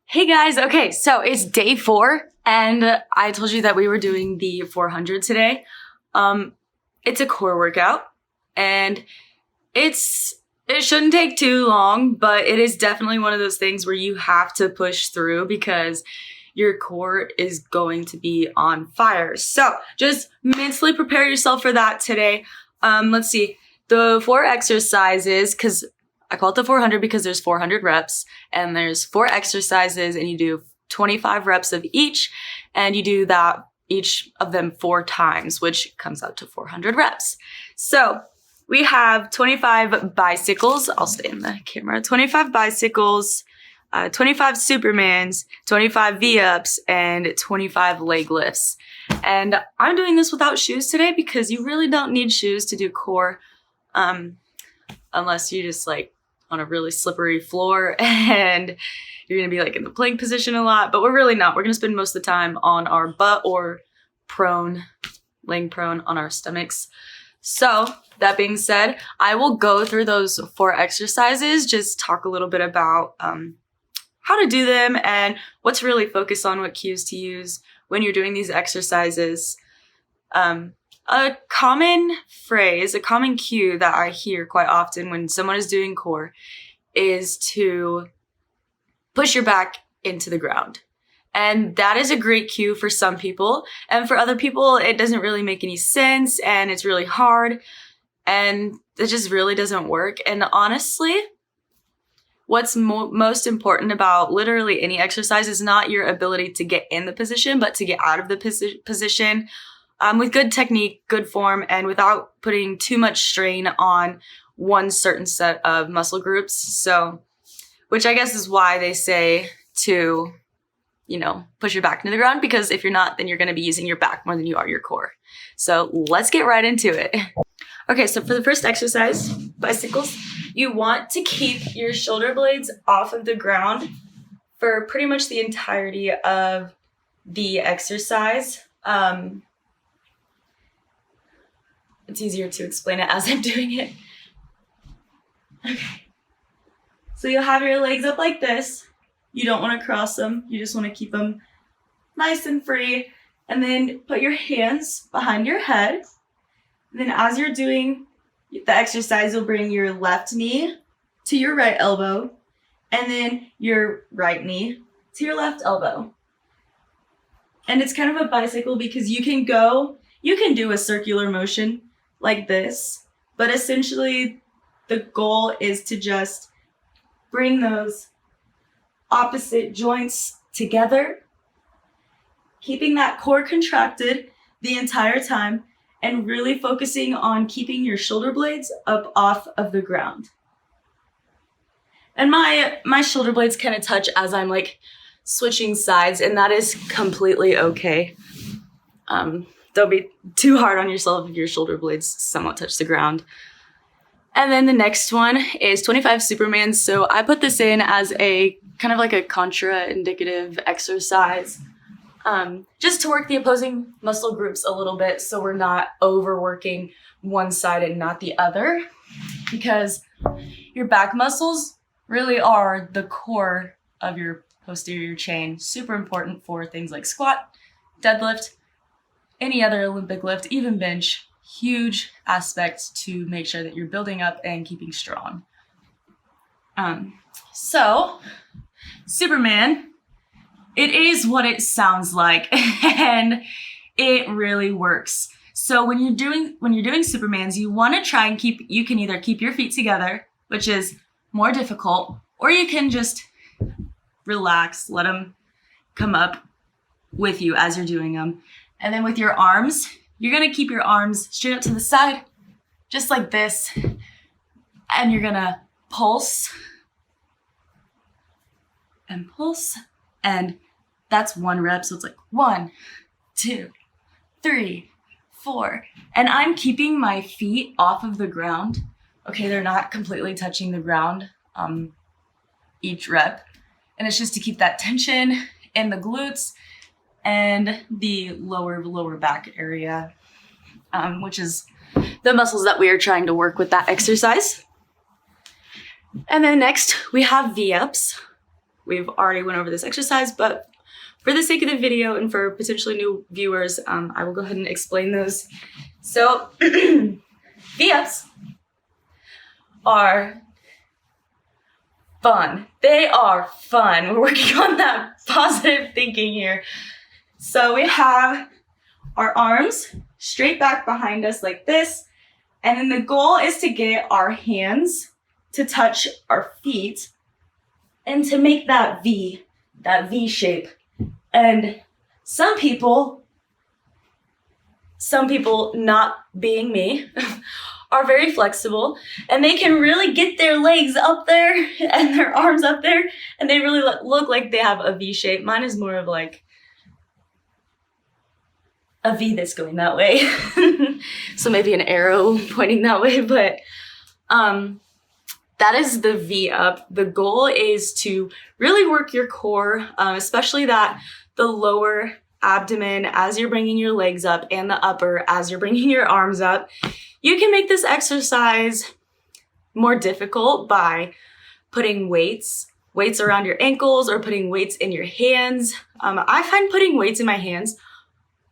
Hey guys, okay, so it's day 4, and I told you that we were doing the 400 today. It's a core workout, and it shouldn't take too long, but it is definitely one of those things where you have to push through because your core is going to be on fire. So just mentally prepare yourself for that today. Let's see, the 4 exercises, because I call it the 400 because there's 400 reps and there's 4 exercises and you do 25 reps of each and you do that each of them 4 times, which comes out to 400 reps. So we have 25 bicycles. I'll stay in the camera. 25 bicycles, 25 Supermans, 25 V-ups, and 25 leg lifts. And I'm doing this without shoes today because you really don't need shoes to do core unless you just like on a really slippery floor and you're going to be like in the plank position a lot, but we're really not. We're going to spend most of the time on our butt or prone, laying prone on our stomachs. So that being said, I will go through those 4 exercises, just talk a little bit about how to do them and what to really focus on, what cues to use when you're doing these exercises. A common phrase, a common cue that I hear quite often when someone is doing core is to push your back into the ground. And that is a great cue for some people. And for other people, it doesn't really make any sense and it's really hard and it just really doesn't work. And honestly, what's most important about literally any exercise is not your ability to get in the position, but to get out of the position. With good technique, good form, and without putting too much strain on one certain set of muscle groups. So, which I guess is why they say to, push your back into the ground, because if you're not, then you're going to be using your back more than you are your core. So let's get right into it. Okay, so for the first exercise, bicycles, you want to keep your shoulder blades off of the ground for pretty much the entirety of the exercise. It's easier to explain it as I'm doing it. Okay. So you'll have your legs up like this. You don't want to cross them. You just want to keep them nice and free. And then put your hands behind your head. And then as you're doing the exercise, you'll bring your left knee to your right elbow. And then your right knee to your left elbow. And it's kind of a bicycle because you can do a circular motion like this, but essentially the goal is to just bring those opposite joints together, keeping that core contracted the entire time and really focusing on keeping your shoulder blades up off of the ground. And my shoulder blades kind of touch as I'm like switching sides, and that is completely okay. Don't be too hard on yourself if your shoulder blades somewhat touch the ground. And then the next one is 25 Supermans. So I put this in as a kind of like a contraindicative exercise, just to work the opposing muscle groups a little bit so we're not overworking one side and not the other, because your back muscles really are the core of your posterior chain. Super important for things like squat, deadlift, any other Olympic lift, even bench. Huge aspect to make sure that you're building up and keeping strong. So Superman, it is what it sounds like, and it really works. So when you're doing Supermans, you want to try and you can either keep your feet together, which is more difficult, or you can just relax, let them come up with you as you're doing them. And then with your arms, you're going to keep your arms straight up to the side, just like this. And you're going to pulse and pulse. And that's 1 rep. So it's like 1, 2, 3, 4. And I'm keeping my feet off of the ground. Okay, they're not completely touching the ground each rep. And it's just to keep that tension in the glutes and the lower back area, which is the muscles that we are trying to work with that exercise. And then next we have V-ups. we've already went over this exercise, but for the sake of the video and for potentially new viewers, I will go ahead and explain those. So V-ups are fun. They are fun. We're working on that positive thinking here. So we have our arms straight back behind us like this. And then the goal is to get our hands to touch our feet and to make that V shape. And some people, not being me, are very flexible and they can really get their legs up there and their arms up there and they really look like they have a V shape. Mine is more of like a V that's going that way. So maybe an arrow pointing that way, but that is the V up. The goal is to really work your core, especially the lower abdomen as you're bringing your legs up and the upper as you're bringing your arms up. You can make this exercise more difficult by putting weights around your ankles or putting weights in your hands. I find putting weights in my hands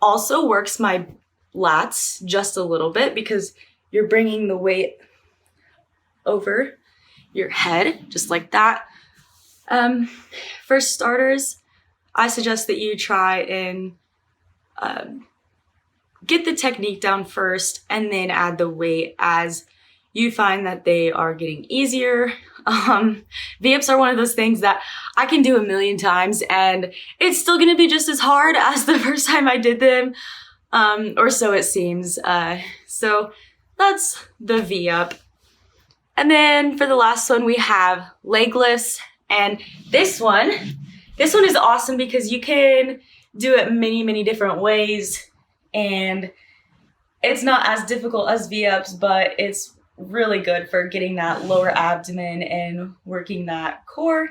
also works my lats just a little bit because you're bringing the weight over your head just like that. For starters, I suggest that you try and get the technique down first and then add the weight as you find that they are getting easier. V-ups are one of those things that I can do a million times and it's still gonna be just as hard as the first time I did them, or so it seems. So that's the V-up. And then for the last one, we have leg lifts. And this one is awesome because you can do it many, many different ways. And it's not as difficult as V-ups, but it's really good for getting that lower abdomen and working that core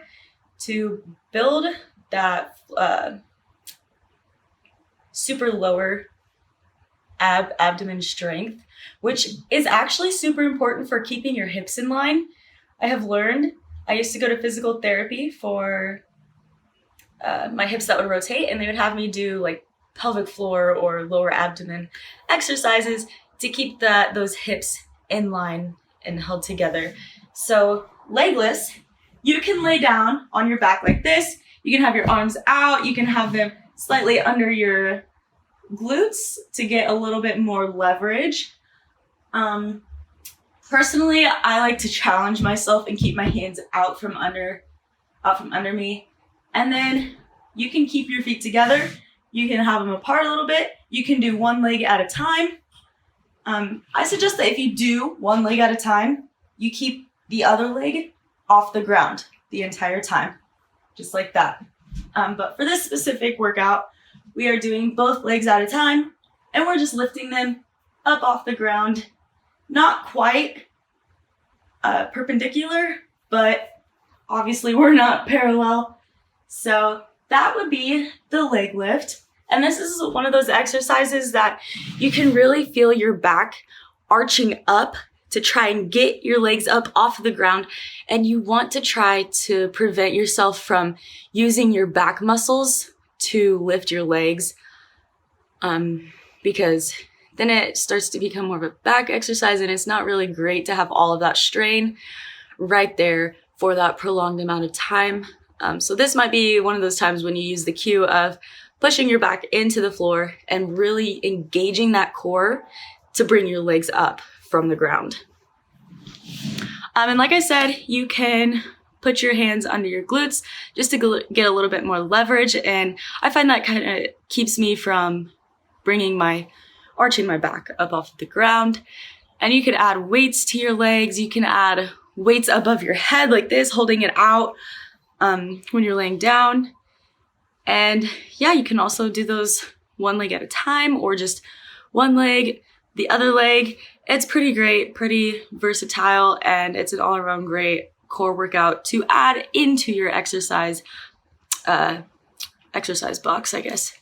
to build that super lower abdomen strength, which is actually super important for keeping your hips in line. I have learned, I used to go to physical therapy for my hips that would rotate, and they would have me do like pelvic floor or lower abdomen exercises to keep those hips in line and held together. So leg lifts, you can lay down on your back like this. You can have your arms out. You can have them slightly under your glutes to get a little bit more leverage. Personally, I like to challenge myself and keep my hands out from under me. And then you can keep your feet together. You can have them apart a little bit. You can do one leg at a time. I suggest that if you do one leg at a time, you keep the other leg off the ground the entire time, just like that. But for this specific workout, we are doing both legs at a time, and we're just lifting them up off the ground. Not quite perpendicular, but obviously we're not parallel. So that would be the leg lift. And this is one of those exercises that you can really feel your back arching up to try and get your legs up off the ground. And you want to try to prevent yourself from using your back muscles to lift your legs, because then it starts to become more of a back exercise and it's not really great to have all of that strain right there for that prolonged amount of time. So this might be one of those times when you use the cue of pushing your back into the floor and really engaging that core to bring your legs up from the ground. And like I said, you can put your hands under your glutes just to get a little bit more leverage. And I find that kind of keeps me from arching my back up off the ground. And you can add weights to your legs. You can add weights above your head like this, holding it out when you're laying down. And yeah, you can also do those one leg at a time or just one leg, the other leg. It's pretty great, pretty versatile, and it's an all-around great core workout to add into your exercise box, I guess.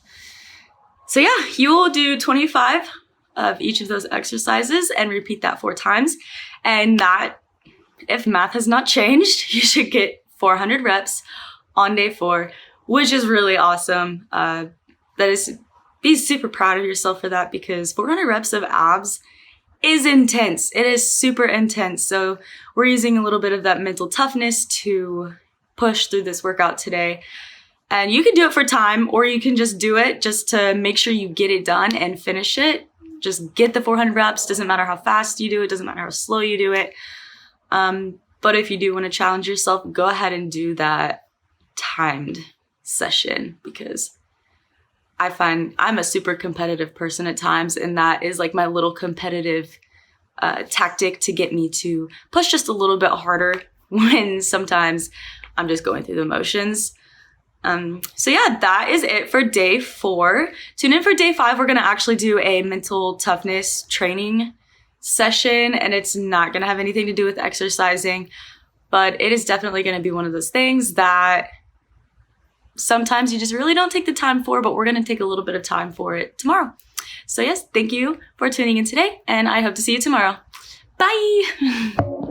So yeah, you will do 25 of each of those exercises and repeat that 4 times. And that, if math has not changed, you should get 400 reps on day 4, which is really awesome. Be super proud of yourself for that, because 400 reps of abs is intense. It is super intense. So we're using a little bit of that mental toughness to push through this workout today. And you can do it for time, or you can just do it just to make sure you get it done and finish it. Just get the 400 reps. Doesn't matter how fast you do it. Doesn't matter how slow you do it. But if you do want to challenge yourself, go ahead and do that timed session, because I find I'm a super competitive person at times, and that is like my little competitive tactic to get me to push just a little bit harder when sometimes I'm just going through the motions. So yeah, that is it for day 4. Tune in for day 5. We're going to actually do a mental toughness training session, and it's not going to have anything to do with exercising, but it is definitely going to be one of those things that sometimes you just really don't take the time for, but we're going to take a little bit of time for it tomorrow. So yes, thank you for tuning in today, and I hope to see you tomorrow. Bye.